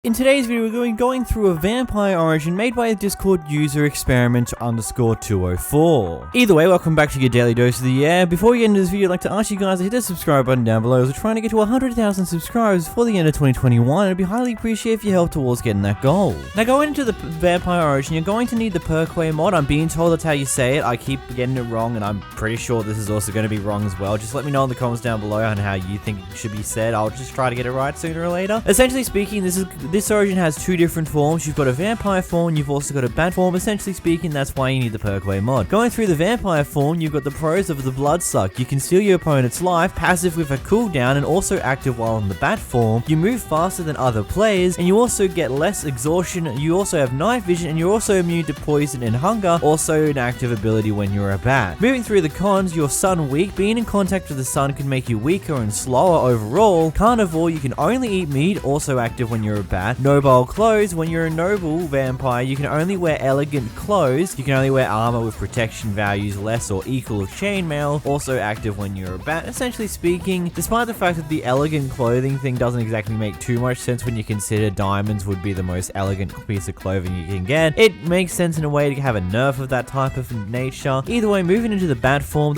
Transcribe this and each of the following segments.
In today's video, we're going through a vampire origin made by a Discord user _experiment_204. Either way, welcome back to your daily dose of the year. Before we get into this video, I'd like to ask you guys to hit the subscribe button down below, as we're trying to get to 100,000 subscribers before the end of 2021. It'd be highly appreciated if you help towards getting that goal. Now, going into the vampire origin, you're going to need the 𝓵𝓲𝓷𝓴𝓼 mod. I'm being told that's how you say it. I keep getting it wrong, and I'm pretty sure this is also going to be wrong as well. Just let me know in the comments down below on how you think it should be said. I'll just try to get it right sooner or later. Essentially speaking, this origin has two different forms. You've got a vampire form, you've also got a bat form. Essentially speaking, that's why you need the 𝓵𝓲𝓷𝓴𝓼 mod. Going through the vampire form, you've got the pros of the blood suck. You can steal your opponent's life, passive with a cooldown, and also active while in the bat form. You move faster than other players, and you also get less exhaustion. You also have night vision, and you're also immune to poison and hunger, also an active ability when you're a bat. Moving through the cons, you're sun weak. Being in contact with the sun can make you weaker and slower overall. Carnivore, you can only eat meat, also active when you're a bat. Noble clothes, when you're a noble vampire, you can only wear elegant clothes. You can only wear armor with protection values less or equal of chainmail, also active when you're a bat. Essentially speaking, despite the fact that the elegant clothing thing doesn't exactly make too much sense when you consider diamonds would be the most elegant piece of clothing you can get, it makes sense in a way to have a nerf of that type of nature. Either way, moving into the bat form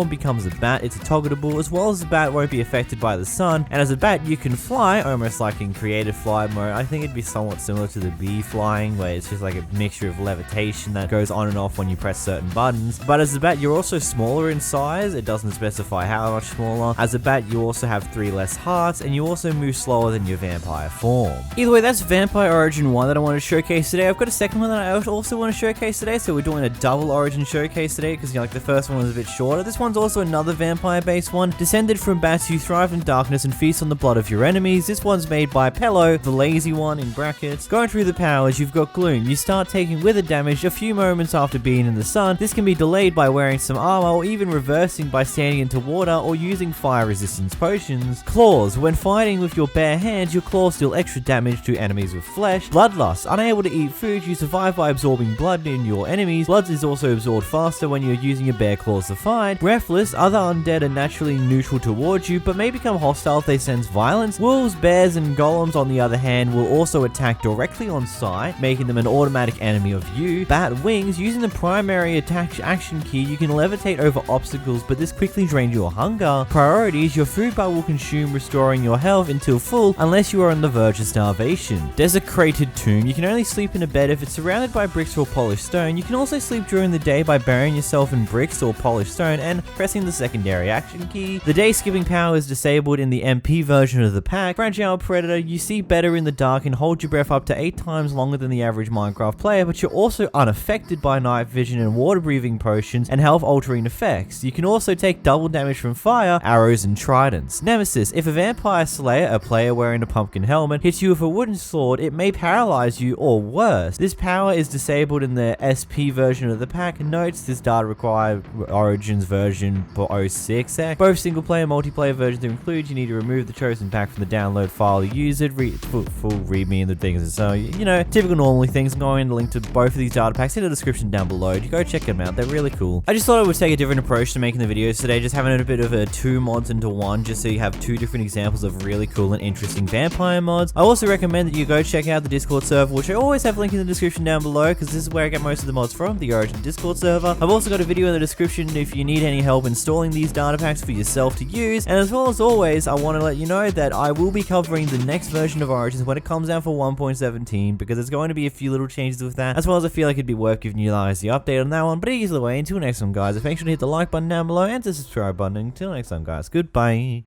becomes a bat. It's a 𝓵𝓷𝓷𝓴𝓼, as well as the bat won't be affected by the sun, and as a bat you can fly, almost like in creative fly mode. I think it'd be somewhat similar to the bee flying, where it's just like a mixture of levitation that goes on and off when you press certain buttons. But as a bat, you're also smaller in size. It doesn't specify how much smaller. As a bat, you also have 3 less hearts, and you also move slower than your vampire form. Either way, that's Vampire Origin 1 that I want to showcase today. I've got a second one that I also want to showcase today, so we're doing a double origin showcase today, because like the first one was a bit shorter. This one's also another vampire-based one. Descended from bats, you thrive in darkness and feast on the blood of your enemies. This one's made by 𝓵𝓲𝓷𝓴𝓼, the lazy one in brackets. Going through the powers, you've got gloom. You start taking withered damage a few moments after being in the sun. This can be delayed by wearing some armor, or even reversing by standing into water or using fire resistance potions. Claws. When fighting with your bare hands, your claws deal extra damage to enemies with flesh. Bloodlust. Unable to eat food, you survive by absorbing blood in your enemies. Blood is also absorbed faster when you're using your bare claws to fight. Breathless. Other undead are naturally neutral towards you, but may become hostile if they sense violence. Wolves, bears, and golems, on the other hand, will also attack directly on sight, making them an automatic enemy of you. Bat wings. Using the primary attack action key, you can levitate over obstacles, but this quickly drains your hunger. Priorities. Your food bar will consume, restoring your health until full, unless you are on the verge of starvation. Desecrated tomb. You can only sleep in a bed if it's surrounded by bricks or polished stone. You can also sleep during the day by burying yourself in bricks or polished stone and pressing the secondary action key. The day skipping power is disabled in the MP version of the pack. Fragile Predator. You see better in the dark and hold your breath up to 8 times longer than the average Minecraft player, but you're also unaffected by night vision and water breathing potions and health altering effects. You can also take double damage from fire, arrows, and tridents. Nemesis. If a vampire slayer, a player wearing a pumpkin helmet, hits you with a wooden sword, it may paralyze you or worse. This power is disabled in the SP version of the pack. Notes this data required Origins version for 06. Both single player and multiplayer versions are included. You need to remove the chosen pack from the download file to use it. Full readme and the things. So, you know, typical normally things. I'm going to link to both of these data packs in the description down below. You go check them out. They're really cool. I just thought I would take a different approach to making the videos today, just having a bit of a 2 mods into one, just so you have 2 different examples of really cool and interesting vampire mods. I also recommend that you go check out the Discord server, which I always have a link in the description down below, because this is where I get most of the mods from, the Origin Discord server. I've also got a video in the description if you need any help installing these data packs for yourself to use. And as well as always, I want to let you know that I will be covering the next version of Origins when it comes out for 1.17, because there's going to be a few little changes with that, as well as I feel like it'd be worth giving you guys the update on that one. But either way, until next time guys, make sure to hit the like button down below and the subscribe button. Until next time guys, goodbye.